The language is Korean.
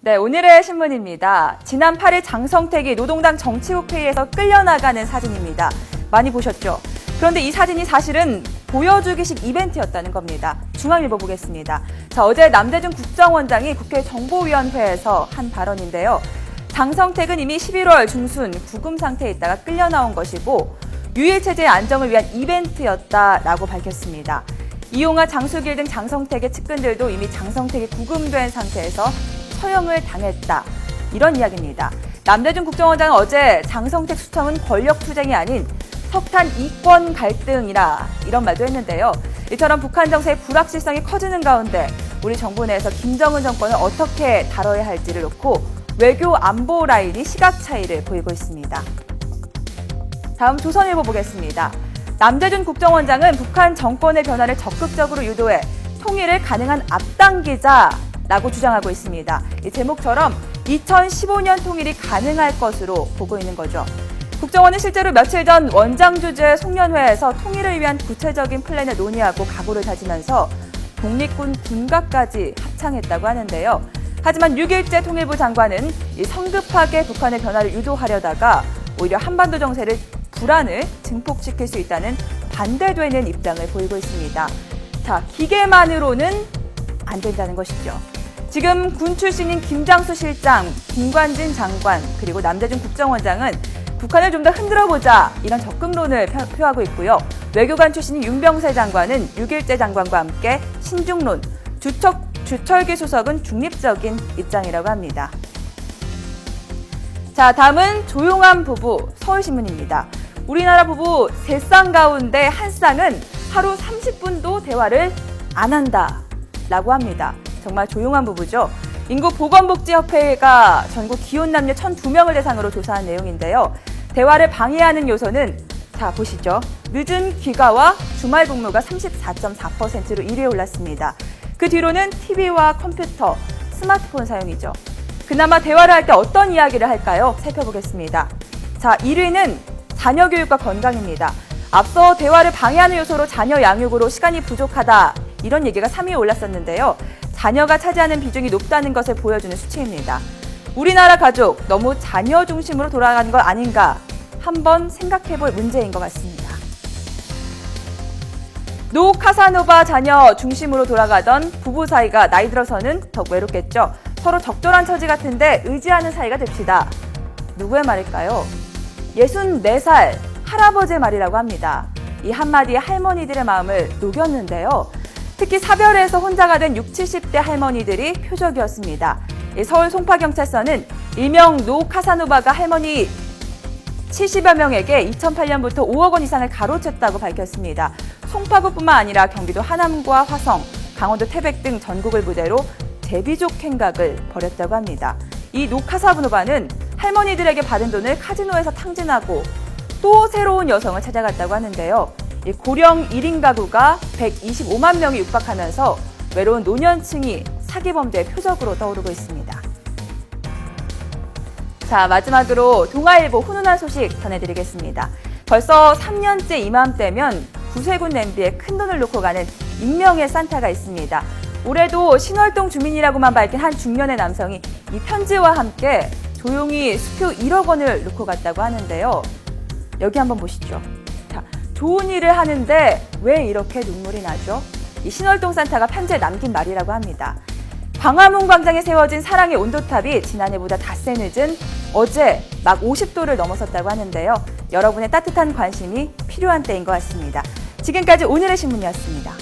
네, 오늘의 신문입니다. 지난 8일 장성택이 노동당 정치국회의에서 끌려나가는 사진입니다. 많이 보셨죠? 그런데 이 사진이 사실은 보여주기식 이벤트였다는 겁니다. 중앙일보 보겠습니다. 자, 어제 남대중 국정원장이 국회 정보위원회에서 한 발언인데요. 장성택은 이미 11월 중순 구금 상태에 있다가 끌려나온 것이고 유일체제의 안정을 위한 이벤트였다라고 밝혔습니다. 이용화, 장수길 등 장성택의 측근들도 이미 장성택이 구금된 상태에서 처형을 당했다. 이런 이야기입니다. 남대중 국정원장은 어제 장성택 수청은 권력투쟁이 아닌 석탄 이권 갈등이라 이런 말도 했는데요. 이처럼 북한 정세의 불확실성이 커지는 가운데 우리 정부 내에서 김정은 정권을 어떻게 다뤄야 할지를 놓고 외교 안보 라인이 시각 차이를 보이고 있습니다. 다음 조선일보 보겠습니다. 남대중 국정원장은 북한 정권의 변화를 적극적으로 유도해 통일을 가능한 앞당기자라고 주장하고 있습니다. 이 제목처럼 2015년 통일이 가능할 것으로 보고 있는 거죠. 국정원은 실제로 며칠 전 원장 주재 송년회에서 통일을 위한 구체적인 플랜을 논의하고 각오를 다지면서 독립군 군가까지 합창했다고 하는데요. 하지만 6일째 통일부 장관은 이 성급하게 북한의 변화를 유도하려다가 오히려 한반도 정세를 불안을 증폭시킬 수 있다는 반대되는 입장을 보이고 있습니다. 자, 기계만으로는 안 된다는 것이죠. 지금 군 출신인 김장수 실장, 김관진 장관, 그리고 남대중 국정원장은 북한을 좀 더 흔들어보자 이런 접근론을 표하고 있고요. 외교관 출신인 윤병세 장관은 6일째 장관과 함께 신중론, 주철기 수석은 중립적인 입장이라고 합니다. 자, 다음은 조용한 부부 서울신문입니다. 우리나라 부부 3쌍 가운데 한 쌍은 하루 30분도 대화를 안 한다라고 합니다. 정말 조용한 부부죠. 인구보건복지협회가 전국 기혼 남녀 1,002명을 대상으로 조사한 내용인데요. 대화를 방해하는 요소는 자 보시죠. 늦은 귀가와 주말 근무가 34.4%로 1위에 올랐습니다. 그 뒤로는 TV와 컴퓨터, 스마트폰 사용이죠. 그나마 대화를 할 때 어떤 이야기를 할까요? 살펴보겠습니다. 자, 1위는 자녀 교육과 건강입니다. 앞서 대화를 방해하는 요소로 자녀 양육으로 시간이 부족하다 이런 얘기가 3위에 올랐었는데요. 자녀가 차지하는 비중이 높다는 것을 보여주는 수치입니다. 우리나라 가족 너무 자녀 중심으로 돌아가는 것 아닌가 한번 생각해볼 문제인 것 같습니다. 노 카사노바 자녀 중심으로 돌아가던 부부 사이가 나이 들어서는 더욱 외롭겠죠. 서로 적절한 처지 같은데 의지하는 사이가 됩시다. 누구의 말일까요? 64살 할아버지의 말이라고 합니다. 이 한마디에 할머니들의 마음을 녹였는데요. 특히 사별해서 혼자가 된 60, 70대 할머니들이 표적이었습니다. 서울 송파경찰서는 일명 노 카사노바가 할머니 70여 명에게 2008년부터 5억 원 이상을 가로챘다고 밝혔습니다. 송파구뿐만 아니라 경기도 하남과 화성, 강원도 태백 등 전국을 무대로 제비족 행각을 벌였다고 합니다. 이 노 카사노바는 할머니들에게 받은 돈을 카지노에서 탕진하고 또 새로운 여성을 찾아갔다고 하는데요. 고령 1인 가구가 125만 명이 육박하면서 외로운 노년층이 사기 범죄의 표적으로 떠오르고 있습니다. 자, 마지막으로 동아일보 훈훈한 소식 전해드리겠습니다. 벌써 3년째 이맘때면 구세군 냄비에 큰돈을 놓고 가는 익명의 산타가 있습니다. 올해도 신월동 주민이라고만 밝힌 한 중년의 남성이 이 편지와 함께 조용히 수표 1억 원을 놓고 갔다고 하는데요. 여기 한번 보시죠. 자, 좋은 일을 하는데 왜 이렇게 눈물이 나죠? 이 신월동 산타가 편지에 남긴 말이라고 합니다. 광화문 광장에 세워진 사랑의 온도탑이 지난해보다 닷새 늦은 어제 막 50도를 넘어섰다고 하는데요. 여러분의 따뜻한 관심이 필요한 때인 것 같습니다. 지금까지 오늘의 신문이었습니다.